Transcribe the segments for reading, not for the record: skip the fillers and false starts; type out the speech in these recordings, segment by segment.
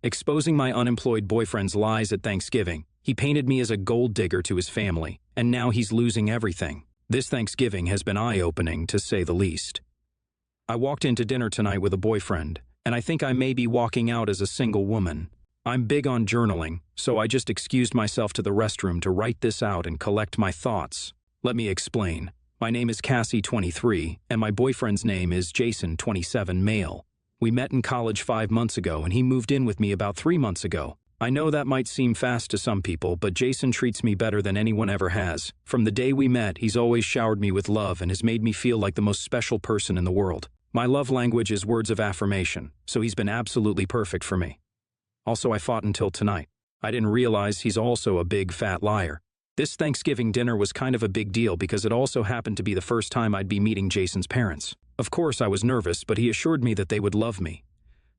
exposing my unemployed boyfriend's lies at Thanksgiving. He painted me as a gold digger to his family, and now he's losing everything. This Thanksgiving has been eye-opening, to say the least. I walked into dinner tonight with a boyfriend, and I think I may be walking out as a single woman. I'm big on journaling, so I just excused myself to the restroom to write this out and collect my thoughts. Let me explain. My name is Cassie, 23, and my boyfriend's name is Jason, 27, male. We met in college 5 months ago, and he moved in with me about 3 months ago. I know that might seem fast to some people, but Jason treats me better than anyone ever has. From the day we met, he's always showered me with love and has made me feel like the most special person in the world. My love language is words of affirmation, so he's been absolutely perfect for me. Also, I fought until tonight. I didn't realize he's also a big, fat liar. This Thanksgiving dinner was kind of a big deal because it also happened to be the first time I'd be meeting Jason's parents. Of course, I was nervous, but he assured me that they would love me.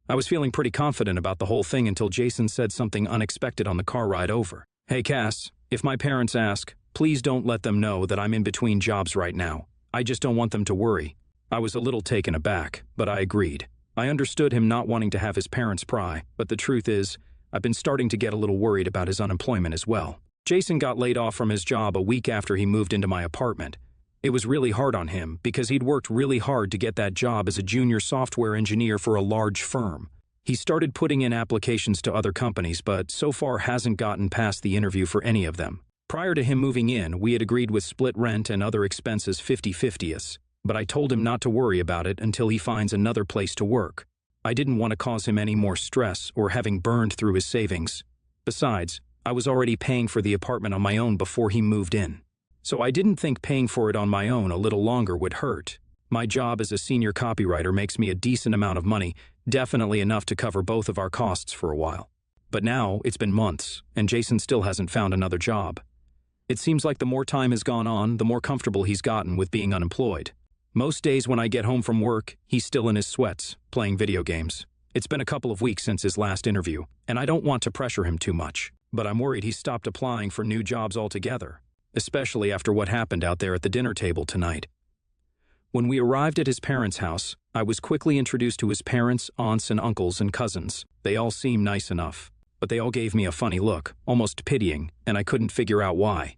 I was feeling pretty confident about the whole thing until Jason said something unexpected on the car ride over. "Hey, Cass, if my parents ask, please don't let them know that I'm in between jobs right now. I just don't want them to worry." I was a little taken aback, but I agreed. I understood him not wanting to have his parents pry, but the truth is, I've been starting to get a little worried about his unemployment as well. Jason got laid off from his job a week after he moved into my apartment. It was really hard on him because he'd worked really hard to get that job as a junior software engineer for a large firm. He started putting in applications to other companies, but so far hasn't gotten past the interview for any of them. Prior to him moving in, we had agreed with split rent and other expenses 50-50, but I told him not to worry about it until he finds another place to work. I didn't want to cause him any more stress or having burned through his savings. Besides, I was already paying for the apartment on my own before he moved in. So I didn't think paying for it on my own a little longer would hurt. My job as a senior copywriter makes me a decent amount of money, definitely enough to cover both of our costs for a while. But now, it's been months, and Jason still hasn't found another job. It seems like the more time has gone on, the more comfortable he's gotten with being unemployed. Most days when I get home from work, he's still in his sweats, playing video games. It's been a couple of weeks since his last interview, and I don't want to pressure him too much, but I'm worried he's stopped applying for new jobs altogether, especially after what happened out there at the dinner table tonight. When we arrived at his parents' house, I was quickly introduced to his parents, aunts, and uncles and cousins. They all seemed nice enough, but they all gave me a funny look, almost pitying, and I couldn't figure out why.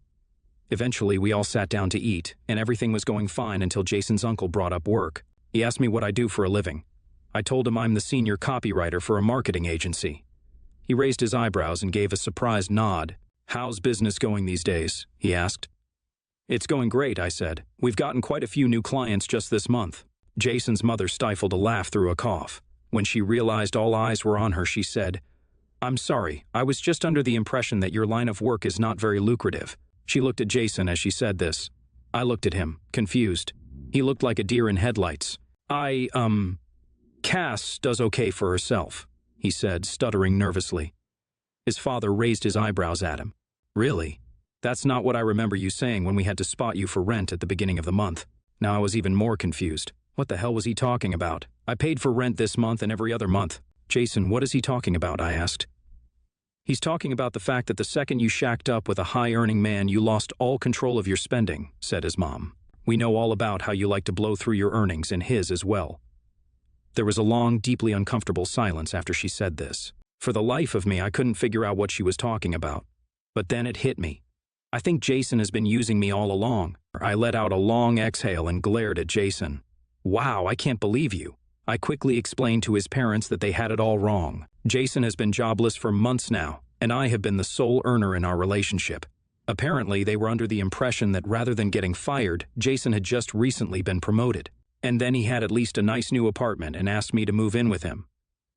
Eventually, we all sat down to eat, and everything was going fine until Jason's uncle brought up work. He asked me what I do for a living. I told him I'm the senior copywriter for a marketing agency. He raised his eyebrows and gave a surprised nod. "How's business going these days?" he asked. "It's going great," I said. "We've gotten quite a few new clients just this month." Jason's mother stifled a laugh through a cough. When she realized all eyes were on her, she said, "I'm sorry, I was just under the impression that your line of work is not very lucrative." She looked at Jason as she said this. I looked at him, confused. He looked like a deer in headlights. Cass does okay for herself," he said, stuttering nervously. His father raised his eyebrows at him. "Really? That's not what I remember you saying when we had to spot you for rent at the beginning of the month." Now I was even more confused. What the hell was he talking about? I paid for rent this month and every other month. "Jason, what is he talking about?" I asked. "He's talking about the fact that the second you shacked up with a high-earning man, you lost all control of your spending," said his mom. "We know all about how you like to blow through your earnings and his as well." There was a long, deeply uncomfortable silence after she said this. For the life of me, I couldn't figure out what she was talking about. But then it hit me. I think Jason has been using me all along. I let out a long exhale and glared at Jason. "Wow, I can't believe you." I quickly explained to his parents that they had it all wrong. Jason has been jobless for months now, and I have been the sole earner in our relationship. Apparently, they were under the impression that rather than getting fired, Jason had just recently been promoted. And then he had at least a nice new apartment and asked me to move in with him.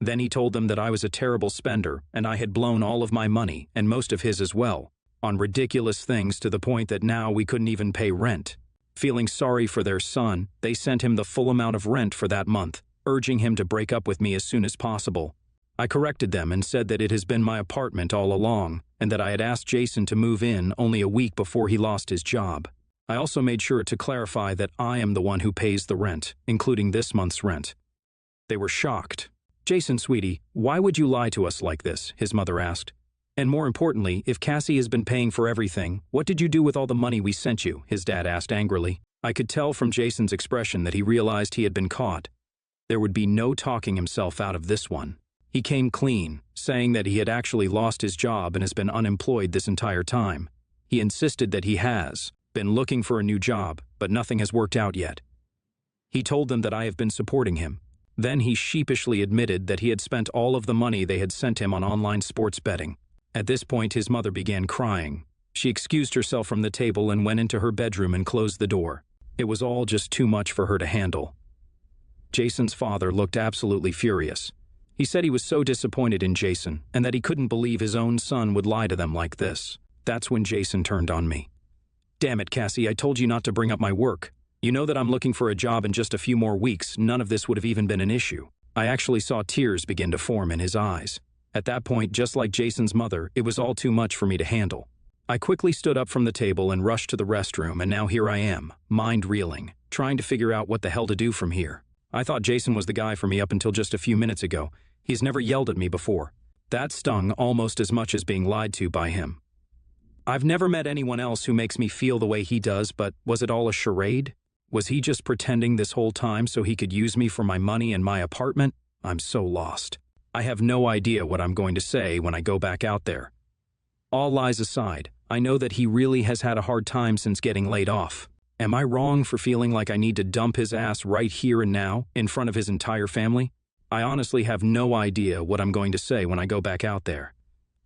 Then he told them that I was a terrible spender and I had blown all of my money, and most of his as well, on ridiculous things to the point that now we couldn't even pay rent. Feeling sorry for their son, they sent him the full amount of rent for that month, urging him to break up with me as soon as possible. I corrected them and said that it has been my apartment all along, and that I had asked Jason to move in only a week before he lost his job. I also made sure to clarify that I am the one who pays the rent, including this month's rent. They were shocked. "Jason, sweetie, why would you lie to us like this?" his mother asked. "And more importantly, if Cassie has been paying for everything, what did you do with all the money we sent you?" his dad asked angrily. I could tell from Jason's expression that he realized he had been caught. There would be no talking himself out of this one. He came clean, saying that he had actually lost his job and has been unemployed this entire time. He insisted that he has been looking for a new job, but nothing has worked out yet. He told them that I have been supporting him. Then he sheepishly admitted that he had spent all of the money they had sent him on online sports betting. At this point, his mother began crying. She excused herself from the table and went into her bedroom and closed the door. It was all just too much for her to handle. Jason's father looked absolutely furious. He said he was so disappointed in Jason and that he couldn't believe his own son would lie to them like this. That's when Jason turned on me. "Damn it, Cassie, I told you not to bring up my work. You know that I'm looking for a job in just a few more weeks. None of this would have even been an issue." I actually saw tears begin to form in his eyes. At that point, just like Jason's mother, it was all too much for me to handle. I quickly stood up from the table and rushed to the restroom, and now here I am, mind reeling, trying to figure out what the hell to do from here. I thought Jason was the guy for me up until just a few minutes ago. He's never yelled at me before. That stung almost as much as being lied to by him. I've never met anyone else who makes me feel the way he does, but was it all a charade? Was he just pretending this whole time so he could use me for my money and my apartment? I'm so lost. I have no idea what I'm going to say when I go back out there. All lies aside, I know that he really has had a hard time since getting laid off. Am I wrong for feeling like I need to dump his ass right here and now, in front of his entire family? I honestly have no idea what I'm going to say when I go back out there.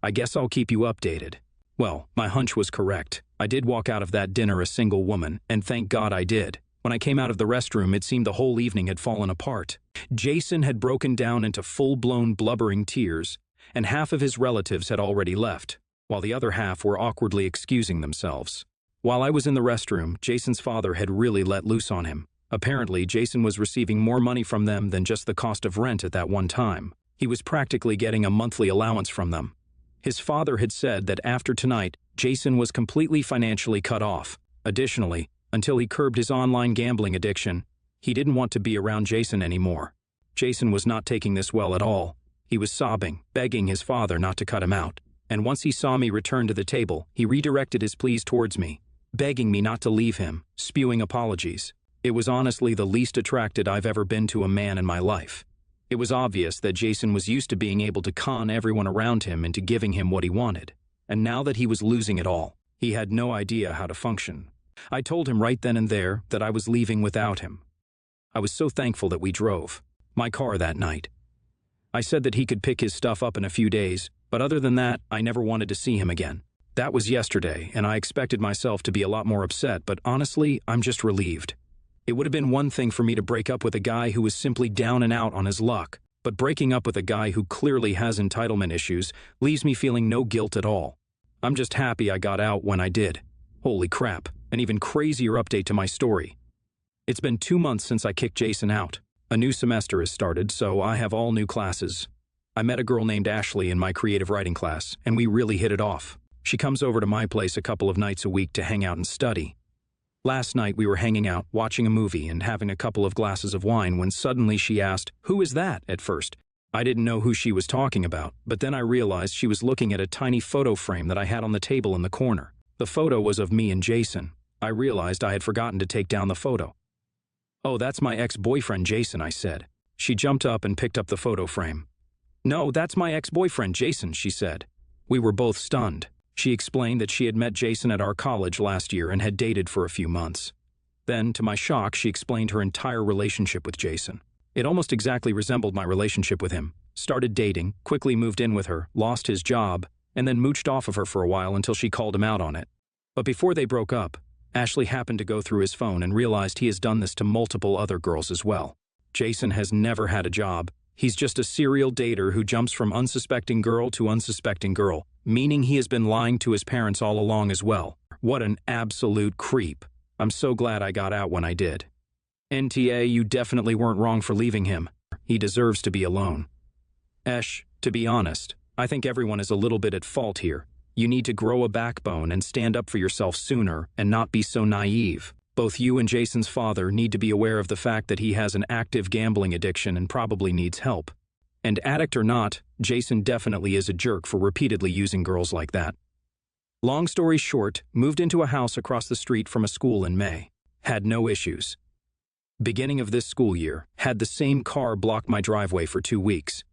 I guess I'll keep you updated. Well, my hunch was correct. I did walk out of that dinner a single woman, and thank God I did. When I came out of the restroom, it seemed the whole evening had fallen apart. Jason had broken down into full-blown blubbering tears, and half of his relatives had already left, while the other half were awkwardly excusing themselves. While I was in the restroom, Jason's father had really let loose on him. Apparently, Jason was receiving more money from them than just the cost of rent at that one time. He was practically getting a monthly allowance from them. His father had said that after tonight, Jason was completely financially cut off. Additionally, until he curbed his online gambling addiction, he didn't want to be around Jason anymore. Jason was not taking this well at all. He was sobbing, begging his father not to cut him out. And once he saw me return to the table, he redirected his pleas towards me, begging me not to leave him, spewing apologies. It was honestly the least attracted I've ever been to a man in my life. It was obvious that Jason was used to being able to con everyone around him into giving him what he wanted. And now that he was losing it all, he had no idea how to function. I told him right then and there that I was leaving without him. I was so thankful that we drove my car that night. I said that he could pick his stuff up in a few days, but other than that, I never wanted to see him again. That was yesterday, and I expected myself to be a lot more upset, but honestly, I'm just relieved. It would have been one thing for me to break up with a guy who was simply down and out on his luck, but breaking up with a guy who clearly has entitlement issues leaves me feeling no guilt at all. I'm just happy I got out when I did. Holy crap, an even crazier update to my story. It's been 2 months since I kicked Jason out. A new semester has started, so I have all new classes. I met a girl named Ashley in my creative writing class, and we really hit it off. She comes over to my place a couple of nights a week to hang out and study. Last night we were hanging out, watching a movie and having a couple of glasses of wine when suddenly she asked, "Who is that?" At first, I didn't know who she was talking about, but then I realized she was looking at a tiny photo frame that I had on the table in the corner. The photo was of me and Jason. I realized I had forgotten to take down the photo. "Oh, that's my ex-boyfriend Jason," I said. She jumped up and picked up the photo frame. "No, that's my ex-boyfriend Jason," she said. We were both stunned. She explained that she had met Jason at our college last year and had dated for a few months. Then, to my shock, she explained her entire relationship with Jason. It almost exactly resembled my relationship with him. Started dating, quickly moved in with her, lost his job, and then mooched off of her for a while until she called him out on it. But before they broke up, Ashley happened to go through his phone and realized he has done this to multiple other girls as well. Jason has never had a job. He's just a serial dater who jumps from unsuspecting girl to unsuspecting girl, meaning he has been lying to his parents all along as well. What an absolute creep. I'm so glad I got out when I did. NTA, you definitely weren't wrong for leaving him. He deserves to be alone. Esh, to be honest, I think everyone is a little bit at fault here. You need to grow a backbone and stand up for yourself sooner and not be so naive. Both you and Jason's father need to be aware of the fact that he has an active gambling addiction and probably needs help. And addict or not, Jason definitely is a jerk for repeatedly using girls like that. Long story short, moved into a house across the street from a school in May. Had no issues. Beginning of this school year, had the same car block my driveway for 2 weeks.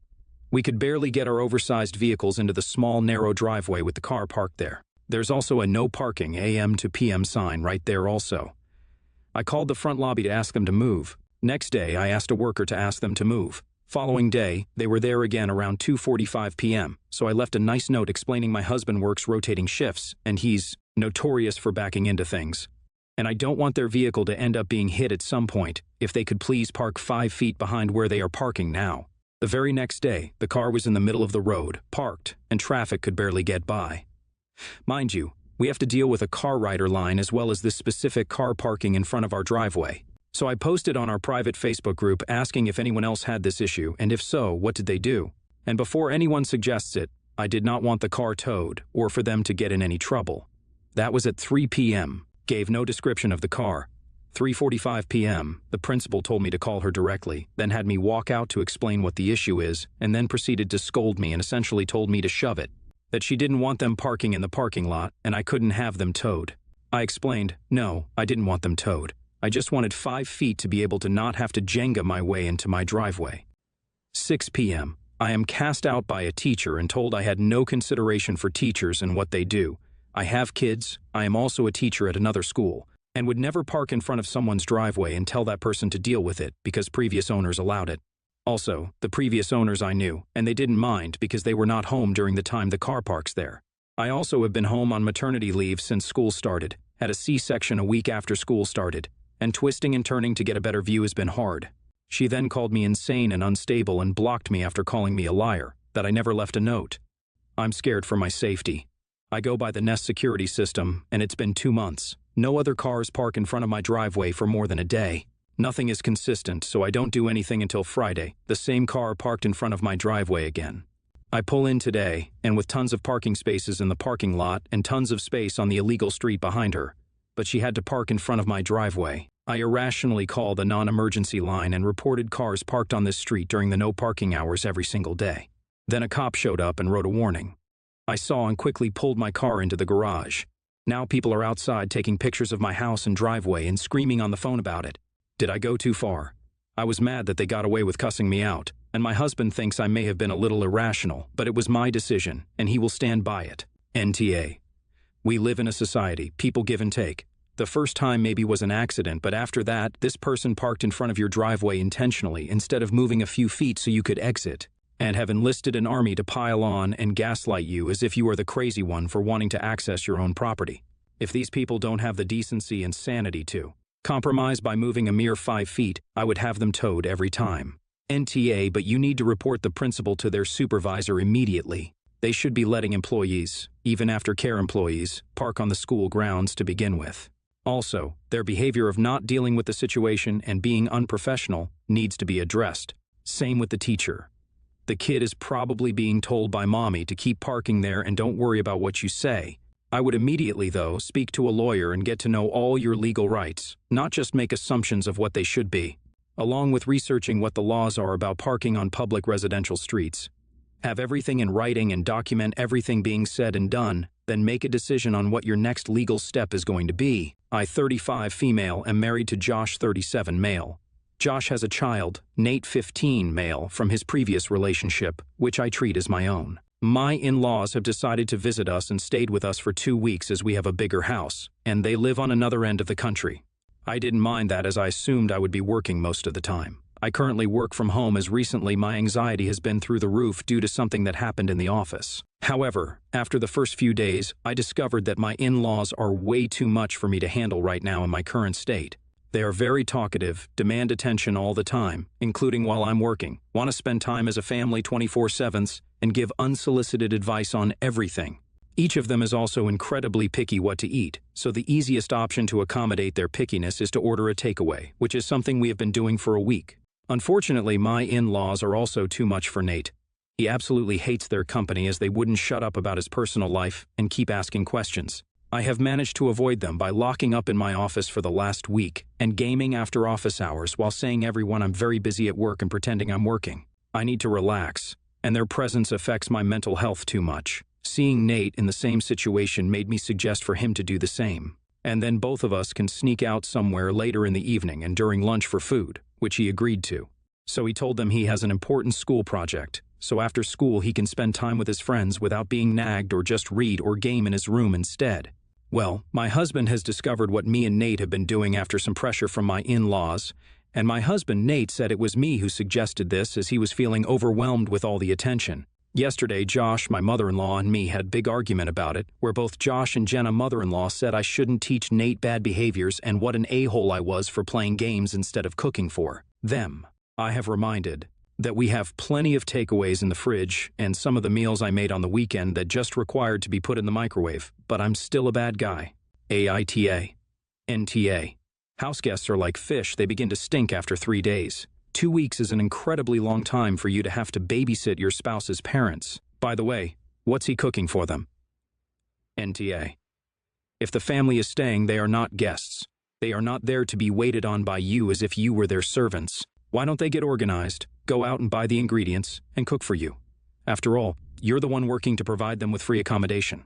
We could barely get our oversized vehicles into the small, narrow driveway with the car parked there. There's also a no parking AM to PM sign right there also. I called the front lobby to ask them to move. Next day, I asked a worker to ask them to move. Following day, they were there again around 2:45 p.m., so I left a nice note explaining my husband works rotating shifts, and he's notorious for backing into things. And I don't want their vehicle to end up being hit at some point, if they could please park 5 feet behind where they are parking now. The very next day, the car was in the middle of the road, parked, and traffic could barely get by. Mind you, we have to deal with a car rider line as well as this specific car parking in front of our driveway. So I posted on our private Facebook group asking if anyone else had this issue, and if so, what did they do? And before anyone suggests it, I did not want the car towed, or for them to get in any trouble. That was at 3 p.m., gave no description of the car. 3:45 p.m., the principal told me to call her directly, then had me walk out to explain what the issue is, and then proceeded to scold me and essentially told me to shove it, that she didn't want them parking in the parking lot, and I couldn't have them towed. I explained, no, I didn't want them towed. I just wanted 5 feet to be able to not have to Jenga my way into my driveway. 6 p.m., I am cast out by a teacher and told I had no consideration for teachers and what they do. I have kids, I am also a teacher at another school, and would never park in front of someone's driveway and tell that person to deal with it because previous owners allowed it. Also, the previous owners I knew, and they didn't mind because they were not home during the time the car parks there. I also have been home on maternity leave since school started, had a C-section a week after school started, and twisting and turning to get a better view has been hard. She then called me insane and unstable and blocked me after calling me a liar, that I never left a note. I'm scared for my safety. I go by the Nest security system, and it's been 2 months. No other cars park in front of my driveway for more than a day. Nothing is consistent, so I don't do anything until Friday. The same car parked in front of my driveway again. I pull in today, and with tons of parking spaces in the parking lot and tons of space on the illegal street behind her, but she had to park in front of my driveway. I irrationally called the non-emergency line and reported cars parked on this street during the no parking hours every single day. Then a cop showed up and wrote a warning. I saw and quickly pulled my car into the garage. Now people are outside taking pictures of my house and driveway and screaming on the phone about it. Did I go too far? I was mad that they got away with cussing me out, and my husband thinks I may have been a little irrational, but it was my decision, and he will stand by it. NTA. We live in a society, people give and take. The first time maybe was an accident, but after that, this person parked in front of your driveway intentionally instead of moving a few feet so you could exit, and have enlisted an army to pile on and gaslight you as if you are the crazy one for wanting to access your own property. If these people don't have the decency and sanity to compromise by moving a mere 5 feet, I would have them towed every time. NTA, but you need to report the principal to their supervisor immediately. They should be letting employees, even after-care employees, park on the school grounds to begin with. Also, their behavior of not dealing with the situation and being unprofessional needs to be addressed. Same with the teacher. The kid is probably being told by mommy to keep parking there and don't worry about what you say. I would immediately, though, speak to a lawyer and get to know all your legal rights, not just make assumptions of what they should be, along with researching what the laws are about parking on public residential streets. Have everything in writing and document everything being said and done, then make a decision on what your next legal step is going to be. I, 35, female, am married to Josh, 37, male. Josh has a child, Nate, 15, male, from his previous relationship, which I treat as my own. My in-laws have decided to visit us and stayed with us for 2 weeks as we have a bigger house, and they live on another end of the country. I didn't mind that as I assumed I would be working most of the time. I currently work from home as recently my anxiety has been through the roof due to something that happened in the office. However, after the first few days, I discovered that my in-laws are way too much for me to handle right now in my current state. They are very talkative, demand attention all the time, including while I'm working, want to spend time as a family 24/7, and give unsolicited advice on everything. Each of them is also incredibly picky what to eat, so the easiest option to accommodate their pickiness is to order a takeaway, which is something we have been doing for a week. Unfortunately, my in-laws are also too much for Nate. He absolutely hates their company as they wouldn't shut up about his personal life and keep asking questions. I have managed to avoid them by locking up in my office for the last week and gaming after office hours while saying everyone I'm very busy at work and pretending I'm working. I need to relax, and their presence affects my mental health too much. Seeing Nate in the same situation made me suggest for him to do the same. And then both of us can sneak out somewhere later in the evening and during lunch for food, which he agreed to. So he told them he has an important school project, so after school he can spend time with his friends without being nagged or just read or game in his room instead. Well, my husband has discovered what me and Nate have been doing after some pressure from my in-laws, and my husband Nate said it was me who suggested this as he was feeling overwhelmed with all the attention. Yesterday, Josh, my mother-in-law, and me had a big argument about it, where both Josh and Jenna, mother-in-law, said I shouldn't teach Nate bad behaviors and what an a-hole I was for playing games instead of cooking for them. I have reminded that we have plenty of takeaways in the fridge and some of the meals I made on the weekend that just required to be put in the microwave, but I'm still a bad guy. AITA. NTA. House guests are like fish, they begin to stink after 3 days. 2 weeks is an incredibly long time for you to have to babysit your spouse's parents. By the way, what's he cooking for them? NTA. If the family is staying, they are not guests. They are not there to be waited on by you as if you were their servants. Why don't they get organized, go out and buy the ingredients, and cook for you? After all, you're the one working to provide them with free accommodation.